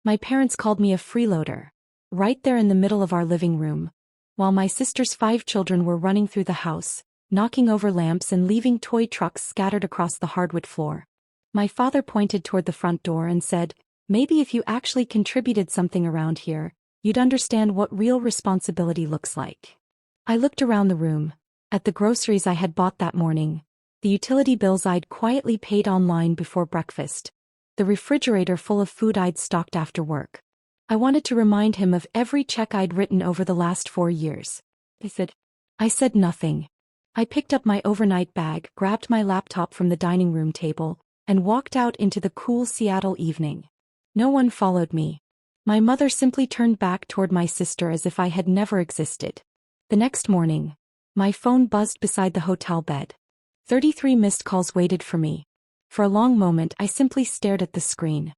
My parents called me a freeloader. Right there in the middle of our living room. While my sister's 5 children were running through the house, knocking over lamps and leaving toy trucks scattered across the hardwood floor. My father pointed toward the front door and said, "Maybe if you actually contributed something around here, you'd understand what real responsibility looks like." I looked around the room, at the groceries I had bought that morning, the utility bills I'd quietly paid online before breakfast, the refrigerator full of food I'd stocked after work. I wanted to remind him of every check I'd written over the last 4 years. I said nothing. I picked up my overnight bag, grabbed my laptop from the dining room table, and walked out into the cool Seattle evening. No one followed me. My mother simply turned back toward my sister as if I had never existed. The next morning, my phone buzzed beside the hotel bed. 33 missed calls waited for me. For a long moment I simply stared at the screen.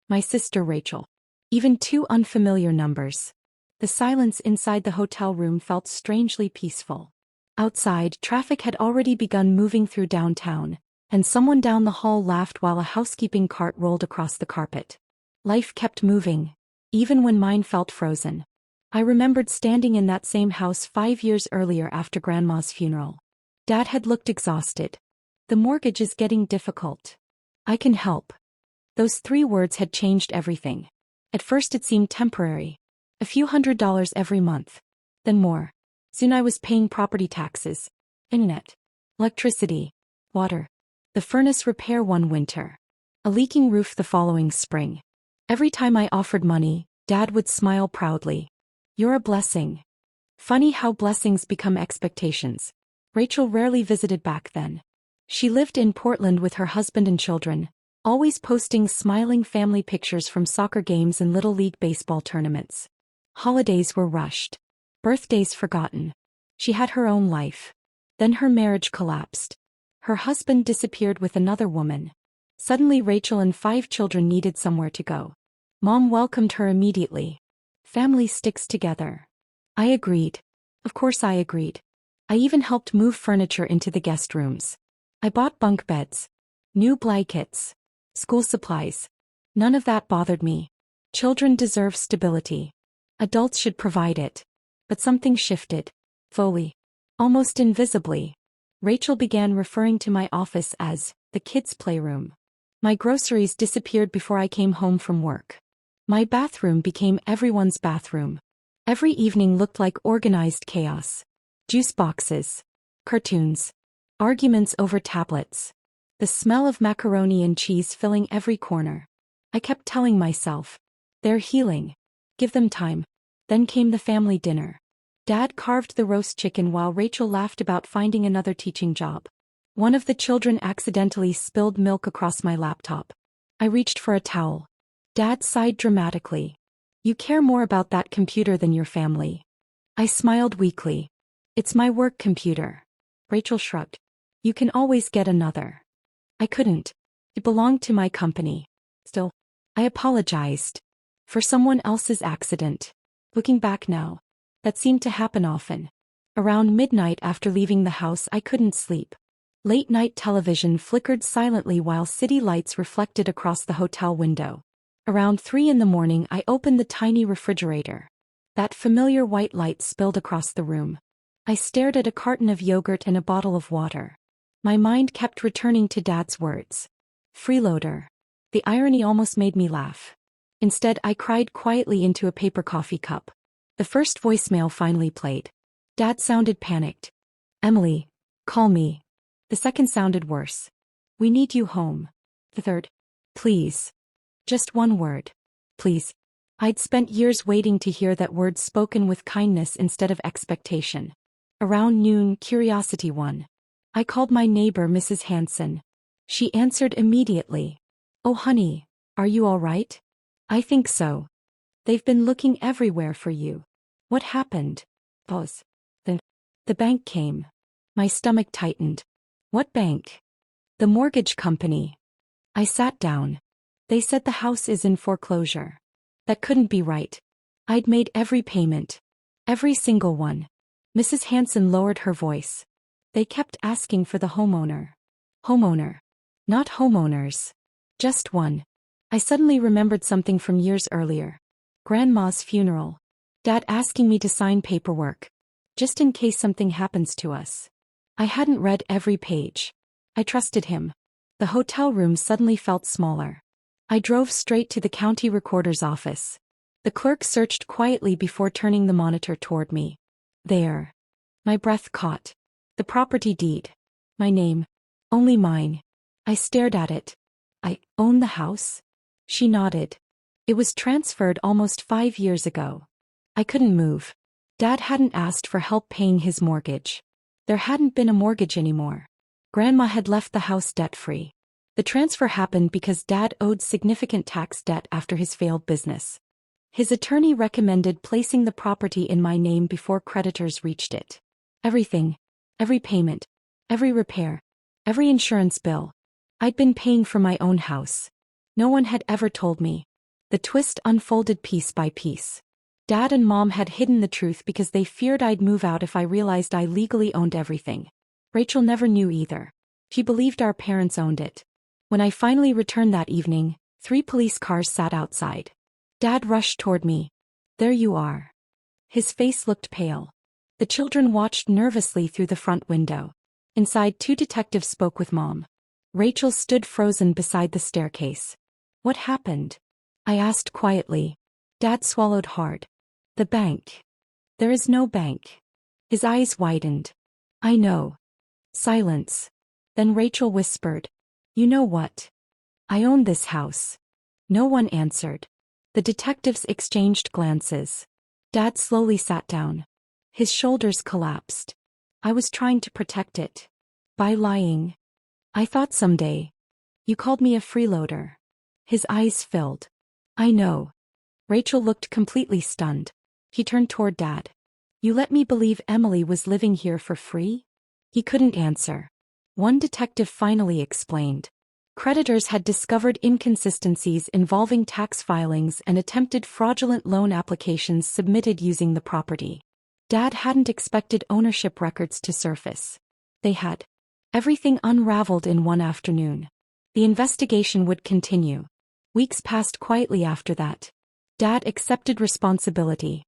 My sister Rachel. Even 2 unfamiliar numbers. The silence inside the hotel room felt strangely peaceful. Outside, traffic had already begun moving through downtown, and someone down the hall laughed while a housekeeping cart rolled across the carpet. Life kept moving, even when mine felt frozen. I remembered standing in that same house 5 years earlier after Grandma's funeral. Dad had looked exhausted. "The mortgage is getting difficult. I can help." Those 3 words had changed everything. At first it seemed temporary. A few $100s every month. Then more. Soon I was paying property taxes, internet, electricity, water, the furnace repair one winter, a leaking roof the following spring. Every time I offered money, Dad would smile proudly. "You're a blessing." Funny how blessings become expectations. Rachel rarely visited back then. She lived in Portland with her husband and children, always posting smiling family pictures from soccer games and Little League baseball tournaments. Holidays were rushed. Birthdays forgotten. She had her own life. Then her marriage collapsed. Her husband disappeared with another woman. Suddenly Rachel and 5 children needed somewhere to go. Mom welcomed her immediately. "Family sticks together." I agreed. Of course I agreed. I even helped move furniture into the guest rooms. I bought bunk beds, new blankets, school supplies. None of that bothered me. Children deserve stability. Adults should provide it. But something shifted. Slowly, almost invisibly. Rachel began referring to my office as the kids' playroom. My groceries disappeared before I came home from work. My bathroom became everyone's bathroom. Every evening looked like organized chaos. Juice boxes, cartoons, arguments over tablets. The smell of macaroni and cheese filling every corner. I kept telling myself, "They're healing. Give them time." Then came the family dinner. Dad carved the roast chicken while Rachel laughed about finding another teaching job. One of the children accidentally spilled milk across my laptop. I reached for a towel. Dad sighed dramatically. "You care more about that computer than your family." I smiled weakly. "It's my work computer." Rachel shrugged. "You can always get another." I couldn't. It belonged to my company. Still, I apologized. For someone else's accident. Looking back now, that seemed to happen often. Around midnight after leaving the house I couldn't sleep. Late-night television flickered silently while city lights reflected across the hotel window. Around 3 in the morning I opened the tiny refrigerator. That familiar white light spilled across the room. I stared at a carton of yogurt and a bottle of water. My mind kept returning to Dad's words. Freeloader. The irony almost made me laugh. Instead I cried quietly into a paper coffee cup. The first voicemail finally played. Dad sounded panicked. "Emily, call me." The second sounded worse. "We need you home." The third. "Please." Just one word. Please. I'd spent years waiting to hear that word spoken with kindness instead of expectation. Around noon, curiosity won. I called my neighbor, Mrs. Hanson. She answered immediately. "Oh honey, are you all right?" "I think so. They've been looking everywhere for you." "What happened?" Pause. Then, the bank came. My stomach tightened. "What bank?" "The mortgage company." I sat down. "They said the house is in foreclosure." That couldn't be right. I'd made every payment. Every single one. Mrs. Hanson lowered her voice. "They kept asking for the homeowner." Homeowner. Not homeowners. Just one. I suddenly remembered something from years earlier. Grandma's funeral. Dad asking me to sign paperwork, just in case something happens to us. I hadn't read every page. I trusted him. The hotel room suddenly felt smaller. I drove straight to the county recorder's office. The clerk searched quietly before turning the monitor toward me. There. My breath caught. The property deed. My name. Only mine. I stared at it. I own the house? She nodded. It was transferred almost 5 years ago. I couldn't move. Dad hadn't asked for help paying his mortgage. There hadn't been a mortgage anymore. Grandma had left the house debt-free. The transfer happened because Dad owed significant tax debt after his failed business. His attorney recommended placing the property in my name before creditors reached it. Everything. Every payment. Every repair. Every insurance bill. I'd been paying for my own house. No one had ever told me. The twist unfolded piece by piece. Dad and Mom had hidden the truth because they feared I'd move out if I realized I legally owned everything. Rachel never knew either. She believed our parents owned it. When I finally returned that evening, 3 police cars sat outside. Dad rushed toward me. There you are. His face looked pale. The children watched nervously through the front window. Inside, 2 detectives spoke with Mom. Rachel stood frozen beside the staircase. What happened? I asked quietly. Dad swallowed hard. The bank. There is no bank. His eyes widened. I know. Silence. Then Rachel whispered. You know what? I own this house. No one answered. The detectives exchanged glances. Dad slowly sat down. His shoulders collapsed. I was trying to protect it. By lying. I thought someday. You called me a freeloader. His eyes filled. I know. Rachel looked completely stunned. He turned toward Dad. You let me believe Emily was living here for free? He couldn't answer. One detective finally explained. Creditors had discovered inconsistencies involving tax filings and attempted fraudulent loan applications submitted using the property. Dad hadn't expected ownership records to surface. They had. Everything unraveled in one afternoon. The investigation would continue. Weeks passed quietly after that. Dad accepted responsibility.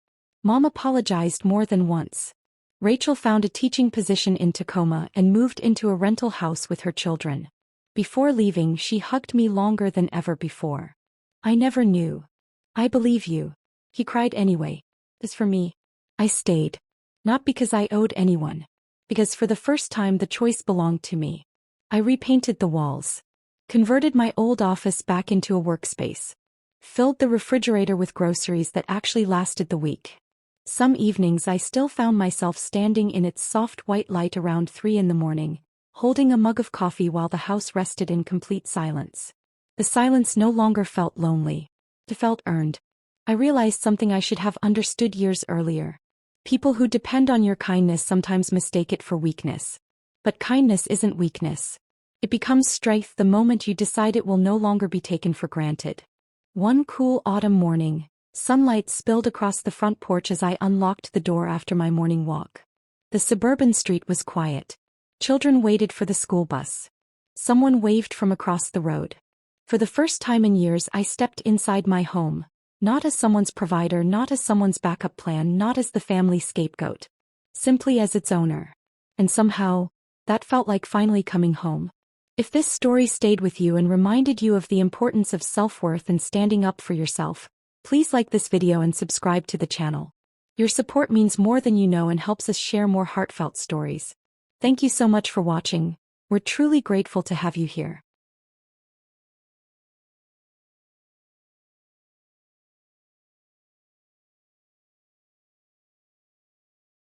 Mom apologized more than once. Rachel found a teaching position in Tacoma and moved into a rental house with her children. Before leaving, she hugged me longer than ever before. I never knew. I believe you. He cried anyway. As for me, I stayed. Not because I owed anyone. Because for the first time the choice belonged to me. I repainted the walls. Converted my old office back into a workspace. Filled the refrigerator with groceries that actually lasted the week. Some evenings I still found myself standing in its soft white light around 3 in the morning, holding a mug of coffee while the house rested in complete silence. The silence no longer felt lonely. It felt earned. I realized something I should have understood years earlier. People who depend on your kindness sometimes mistake it for weakness. But kindness isn't weakness. It becomes strength the moment you decide it will no longer be taken for granted. One cool autumn morning, sunlight spilled across the front porch as I unlocked the door after my morning walk. The suburban street was quiet. Children waited for the school bus. Someone waved from across the road. For the first time in years I stepped inside my home, not as someone's provider, not as someone's backup plan, not as the family scapegoat. Simply as its owner. And somehow, that felt like finally coming home. If this story stayed with you and reminded you of the importance of self-worth and standing up for yourself, please like this video and subscribe to the channel. Your support means more than you know and helps us share more heartfelt stories. Thank you so much for watching. We're truly grateful to have you here.